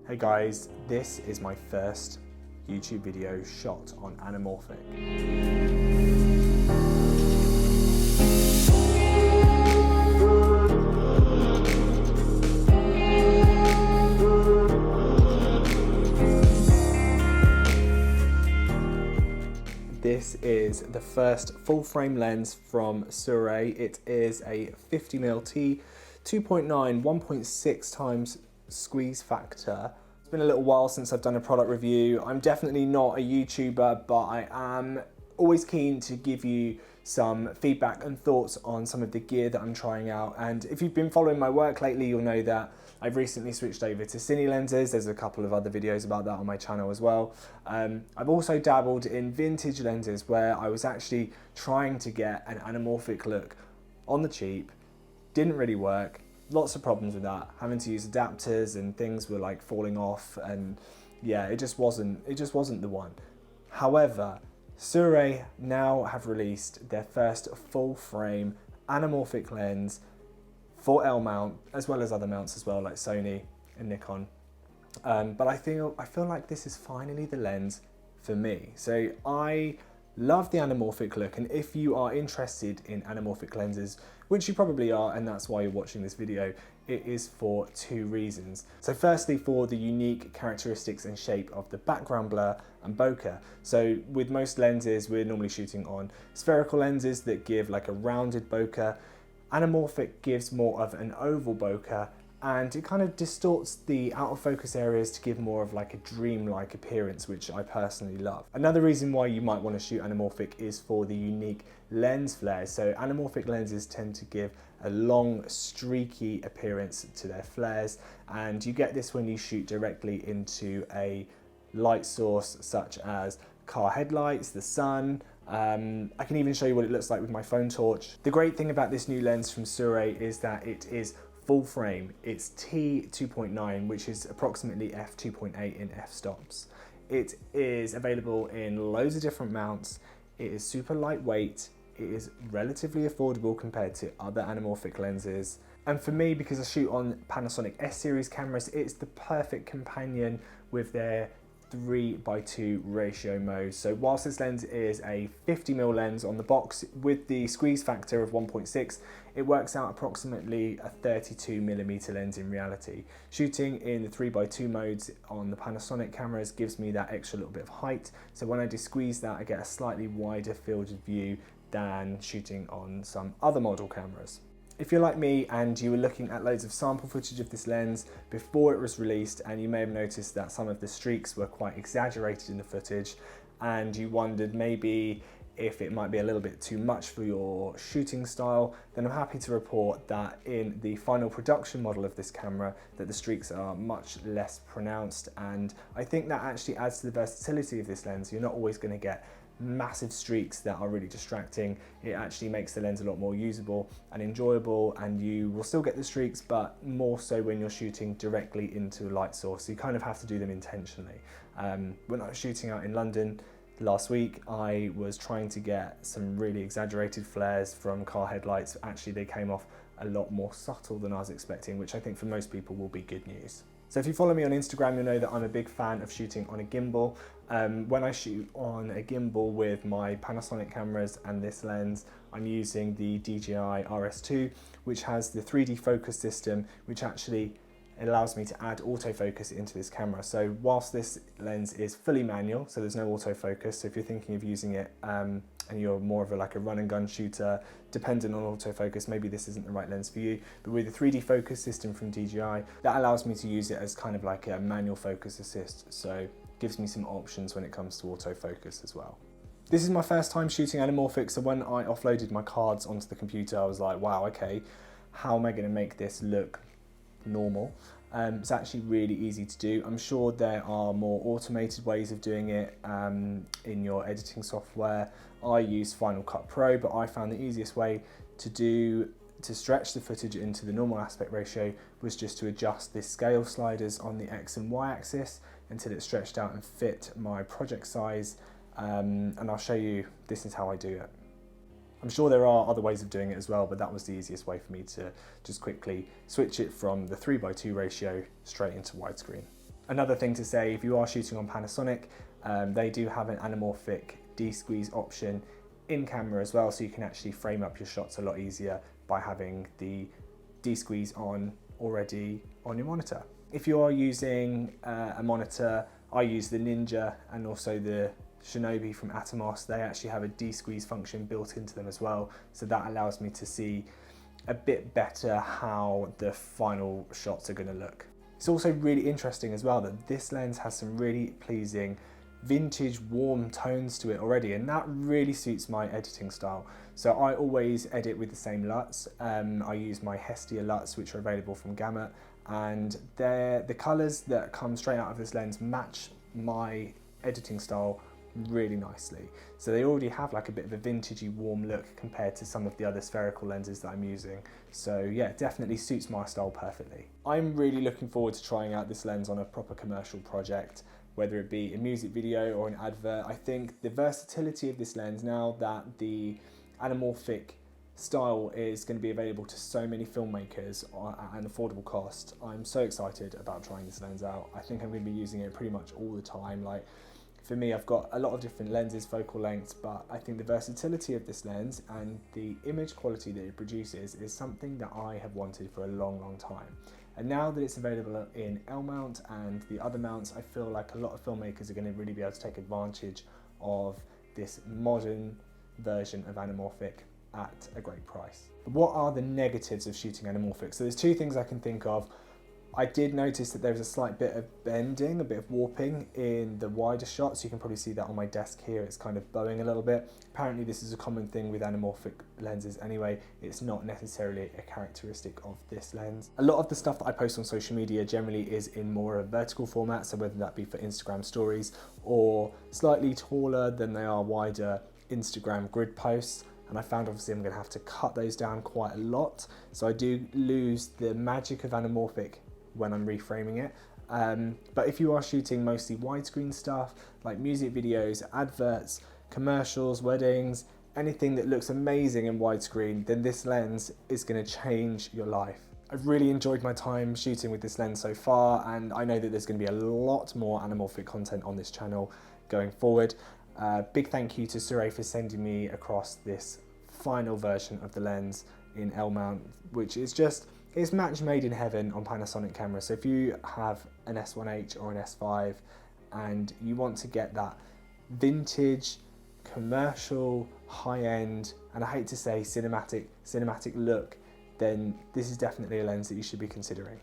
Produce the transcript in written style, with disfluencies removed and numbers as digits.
Hey guys, this is my first YouTube video shot on anamorphic. This is the first full frame lens from SIRUI. It is a 50mm T2.9 1.6 times squeeze factor. It's been a little while since I've done a product review. I'm definitely not a YouTuber, but I am always keen to give you some feedback and thoughts on some of the gear that I'm trying out. And if you've been following my work lately, you'll know that I've recently switched over to Cine lenses. There's a couple of other videos about that on my channel as well. I've also dabbled in vintage lenses where I was actually trying to get an anamorphic look on the cheap. Didn't really work. Lots of problems with that, having to use adapters and things were like falling off, and yeah, it just wasn't the one. However, SIRUI now have released their first full frame anamorphic lens for L mount, as well as other mounts as well, like Sony and Nikon. But I feel like this is finally the lens for me. So I love the anamorphic look, and if you are interested in anamorphic lenses, which you probably are, and that's why you're watching this video, it is for two reasons. So firstly, for the unique characteristics and shape of the background blur and bokeh. So with most lenses, we're normally shooting on spherical lenses that give like a rounded bokeh. Anamorphic gives more of an oval bokeh, and it kind of distorts the out of focus areas to give more of like a dreamlike appearance, which I personally love. Another reason why you might want to shoot anamorphic is for the unique lens flares. So anamorphic lenses tend to give a long streaky appearance to their flares, and you get this when you shoot directly into a light source such as car headlights, the sun. I can even show you what it looks like with my phone torch. The great thing about this new lens from SIRUI is that it is full frame. It's T2.9, which is approximately f2.8 in f-stops. It is available in loads of different mounts. It is super lightweight. It is relatively affordable compared to other anamorphic lenses. And for me, because I shoot on Panasonic S series cameras, it's the perfect companion with their 3:2 ratio mode. So whilst this lens is a 50mm lens on the box with the squeeze factor of 1.6, it works out approximately a 32mm lens in reality. Shooting in the 3:2 modes on the Panasonic cameras gives me that extra little bit of height. So when I de-squeeze that, I get a slightly wider field of view than shooting on some other model cameras. If you're like me and you were looking at loads of sample footage of this lens before it was released, and you may have noticed that some of the streaks were quite exaggerated in the footage, and you wondered maybe if it might be a little bit too much for your shooting style, then I'm happy to report that in the final production model of this camera that the streaks are much less pronounced, and I think that actually adds to the versatility of this lens. You're not always going to get massive streaks that are really distracting. It actually makes the lens a lot more usable and enjoyable, and you will still get the streaks, but more so when you're shooting directly into a light source. So you kind of have to do them intentionally. When I was shooting out in London last week, I was trying to get some really exaggerated flares from car headlights. Actually, they came off a lot more subtle than I was expecting, which I think for most people will be good news. So if you follow me on Instagram, you'll know that I'm a big fan of shooting on a gimbal. When I shoot on a gimbal with my Panasonic cameras and this lens, I'm using the DJI RS2, which has the 3D focus system, which actually allows me to add autofocus into this camera. So whilst this lens is fully manual, so there's no autofocus, so if you're thinking of using it and you're more of a run and gun shooter, dependent on autofocus, maybe this isn't the right lens for you. But with the 3D focus system from DJI, that allows me to use it as kind of like a manual focus assist. So gives me some options when it comes to autofocus as well. This is my first time shooting anamorphic, so when I offloaded my cards onto the computer, I was like, wow, okay, how am I gonna make this look normal? It's actually really easy to do. I'm sure there are more automated ways of doing it in your editing software. I use Final Cut Pro, but I found the easiest way to stretch the footage into the normal aspect ratio was just to adjust the scale sliders on the X and Y axis until it stretched out and fit my project size. And I'll show you, this is how I do it. I'm sure there are other ways of doing it as well, but that was the easiest way for me to just quickly switch it from the 3:2 ratio straight into widescreen. Another thing to say, if you are shooting on Panasonic, they do have an anamorphic de-squeeze option in camera as well, so you can actually frame up your shots a lot easier by having the de-squeeze on already on your monitor. If you are using a monitor, I use the Ninja and also the Shinobi from Atomos. They actually have a de-squeeze function built into them as well, so that allows me to see a bit better how the final shots are going to look. It's also really interesting as well that this lens has some really pleasing vintage warm tones to it already, and that really suits my editing style. So I always edit with the same LUTs. I use my Hestia LUTs, which are available from Gamut, and the colours that come straight out of this lens match my editing style really nicely. So they already have like a bit of a vintagey warm look compared to some of the other spherical lenses that I'm using. So yeah, definitely suits my style perfectly. I'm really looking forward to trying out this lens on a proper commercial project, whether it be a music video or an advert. I think the versatility of this lens, now that the anamorphic style is going to be available to so many filmmakers at an affordable cost, I'm so excited about trying this lens out. I think I'm going to be using it pretty much all the time. Like, for me, I've got a lot of different lenses, focal lengths, but I think the versatility of this lens and the image quality that it produces is something that I have wanted for a long, long time. And now that it's available in L mount and the other mounts, I feel like a lot of filmmakers are going to really be able to take advantage of this modern version of anamorphic at a great price. But what are the negatives of shooting anamorphic? So there's two things I can think of. I did notice that there's a slight bit of bending, a bit of warping in the wider shots. You can probably see that on my desk here. It's kind of bowing a little bit. Apparently this is a common thing with anamorphic lenses anyway. It's not necessarily a characteristic of this lens. A lot of the stuff that I post on social media generally is in more of a vertical format, so whether that be for Instagram stories or slightly taller than they are wider Instagram grid posts. And I found obviously I'm going to have to cut those down quite a lot. So I do lose the magic of anamorphic when I'm reframing it. But if you are shooting mostly widescreen stuff, like music videos, adverts, commercials, weddings, anything that looks amazing in widescreen, then this lens is going to change your life. I've really enjoyed my time shooting with this lens so far, and I know that there's going to be a lot more anamorphic content on this channel going forward. Big thank you to SIRUI for sending me across this final version of the lens in L mount, which is just, it's match made in heaven on Panasonic cameras. So if you have an S1H or an S5 and you want to get that vintage, commercial, high-end, and I hate to say cinematic look, then this is definitely a lens that you should be considering.